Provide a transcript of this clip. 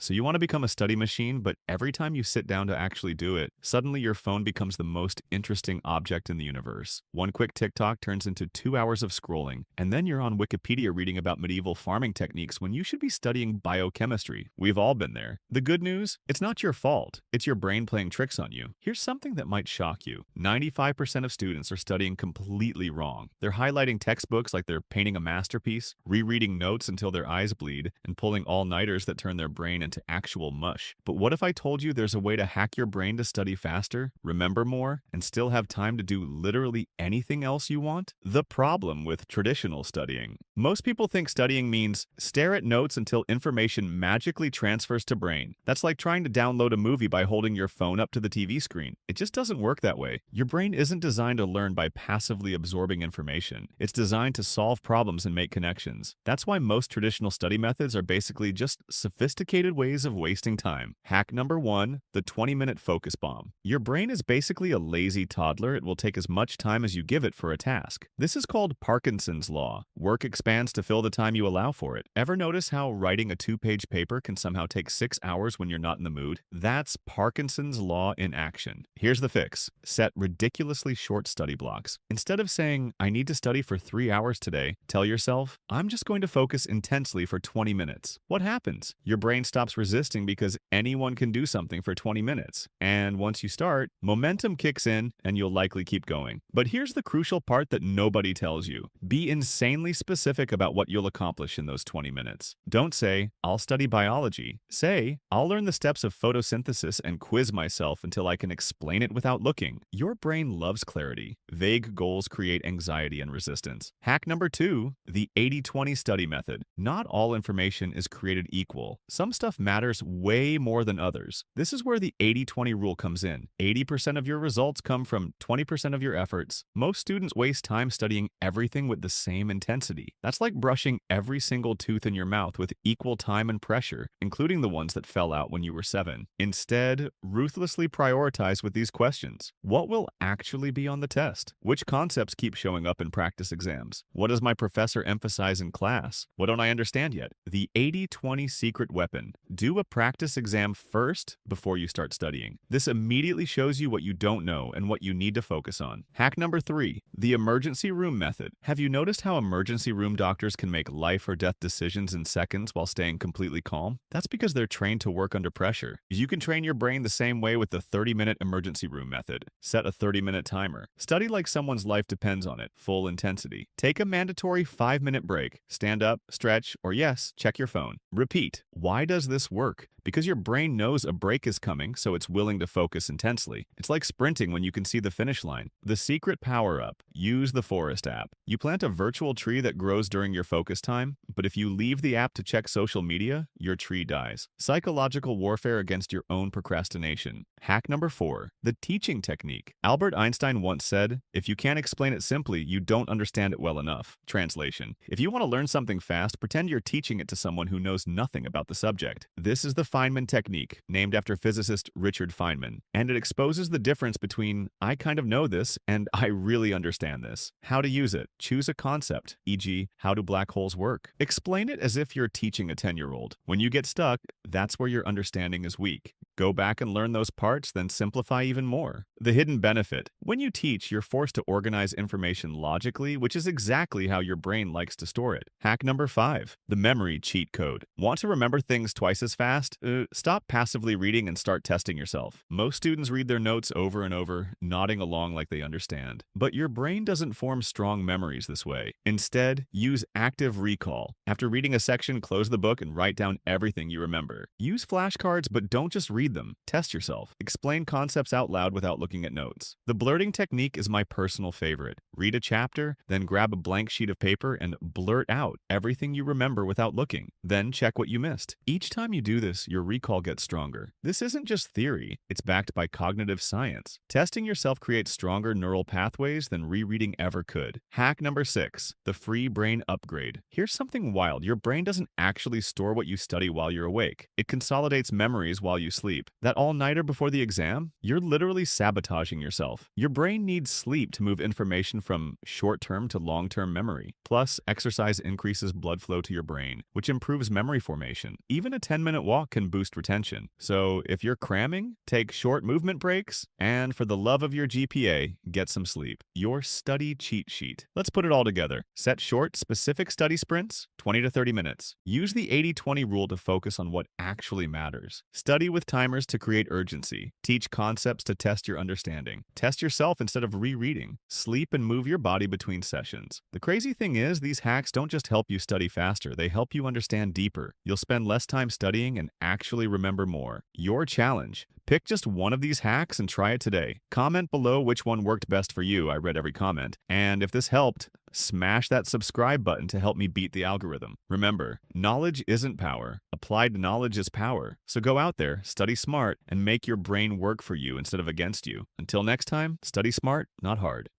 So you want to become a study machine, but every time you sit down to actually do it, suddenly your phone becomes the most interesting object in the universe. One quick TikTok turns into 2 hours of scrolling, and then you're on Wikipedia reading about medieval farming techniques when you should be studying biochemistry. We've all been there. The good news? It's not your fault. It's your brain playing tricks on you. Here's something that might shock you. 95% of students are studying completely wrong. They're highlighting textbooks like they're painting a masterpiece, rereading notes until their eyes bleed, and pulling all-nighters that turn their brain into actual mush. But what if I told you there's a way to hack your brain to study faster, remember more, and still have time to do literally anything else you want? The problem with traditional studying. Most people think studying means stare at notes until information magically transfers to brain. That's like trying to download a movie by holding your phone up to the TV screen. It just doesn't work that way. Your brain isn't designed to learn by passively absorbing information. It's designed to solve problems and make connections. That's why most traditional study methods are basically just sophisticated ways of wasting time. Hack number 1, the 20-minute focus bomb. Your brain is basically a lazy toddler. It will take as much time as you give it for a task. This is called Parkinson's law. Work expands to fill the time you allow for it. Ever notice how writing a 2-page paper can somehow take 6 hours when you're not in the mood? That's Parkinson's law in action. Here's the fix. Set ridiculously short study blocks. Instead of saying, I need to study for 3 hours today, tell yourself, I'm just going to focus intensely for 20 minutes. What happens? Your brain stops resisting because anyone can do something for 20 minutes. And once you start, momentum kicks in and you'll likely keep going. But here's the crucial part that nobody tells you. Be insanely specific about what you'll accomplish in those 20 minutes. Don't say, I'll study biology. Say, I'll learn the steps of photosynthesis and quiz myself until I can explain it without looking. Your brain loves clarity. Vague goals create anxiety and resistance. Hack number 2, the 80-20 study method. Not all information is created equal. Some stuff matters way more than others. This is where the 80-20 rule comes in. 80% of your results come from 20% of your efforts. Most students waste time studying everything with the same intensity. That's like brushing every single tooth in your mouth with equal time and pressure, including the ones that fell out when you were 7. Instead, ruthlessly prioritize with these questions. What will actually be on the test? Which concepts keep showing up in practice exams? What does my professor emphasize in class? What don't I understand yet? The 80-20 secret weapon. Do a practice exam first before you start studying. This immediately shows you what you don't know and what you need to focus on. Hack number 3, the emergency room method. Have you noticed how emergency room doctors can make life or death decisions in seconds while staying completely calm? That's because they're trained to work under pressure. You can train your brain the same way with the 30-minute emergency room method. Set a 30-minute timer. Study like someone's life depends on it, full intensity. Take a mandatory 5-minute break. Stand up, stretch, or yes, check your phone. Repeat. Why does this work? Because your brain knows a break is coming, so it's willing to focus intensely. It's like sprinting when you can see the finish line. The secret power-up. Use the Forest app. You plant a virtual tree that grows during your focus time, but if you leave the app to check social media, your tree dies. Psychological warfare against your own procrastination. Hack number 4, the teaching technique. Albert Einstein once said, if you can't explain it simply, you don't understand it well enough. Translation. If you want to learn something fast, pretend you're teaching it to someone who knows nothing about the subject. This is the Feynman technique, named after physicist Richard Feynman, and it exposes the difference between I kind of know this and I really understand this. How to use it. Choose a concept, e.g., how do black holes work? Explain it as if you're teaching a 10-year-old. When you get stuck, that's where your understanding is weak. Go back and learn those parts, then simplify even more. The hidden benefit. When you teach, you're forced to organize information logically, which is exactly how your brain likes to store it. Hack number 5, the memory cheat code. Want to remember things twice as fast? Stop passively reading and start testing yourself. Most students read their notes over and over, nodding along like they understand. But your brain doesn't form strong memories this way. Instead, use active recall. After reading a section, close the book and write down everything you remember. Use flashcards, but don't just read them. Test yourself. Explain concepts out loud without looking at notes. The blurting technique is my personal favorite. Read a chapter, then grab a blank sheet of paper and blurt out everything you remember without looking. Then check what you missed. Each time you do this, your recall gets stronger. This isn't just theory, it's backed by cognitive science. Testing yourself creates stronger neural pathways than rereading ever could. Hack number 6, the free brain upgrade. Here's something wild. Your brain doesn't actually store what you study while you're awake. It consolidates memories while you sleep. That all-nighter before the exam, you're literally sabotaging sabotaging yourself. Your brain needs sleep to move information from short-term to long-term memory. Plus, exercise increases blood flow to your brain, which improves memory formation. Even a 10-minute walk can boost retention. So, if you're cramming, take short movement breaks, and for the love of your GPA, get some sleep. Your study cheat sheet. Let's put it all together. Set short, specific study sprints, 20 to 30 minutes. Use the 80-20 rule to focus on what actually matters. Study with timers to create urgency. Teach concepts to test your understanding. Test yourself instead of rereading. Sleep and move your body between sessions. The crazy thing is, these hacks don't just help you study faster, they help you understand deeper. You'll spend less time studying and actually remember more. Your challenge. Pick just one of these hacks and try it today. Comment below which one worked best for you. I read every comment. And if this helped, smash that subscribe button to help me beat the algorithm. Remember, knowledge isn't power. Applied knowledge is power. So go out there, study smart, and make your brain work for you instead of against you. Until next time, study smart, not hard.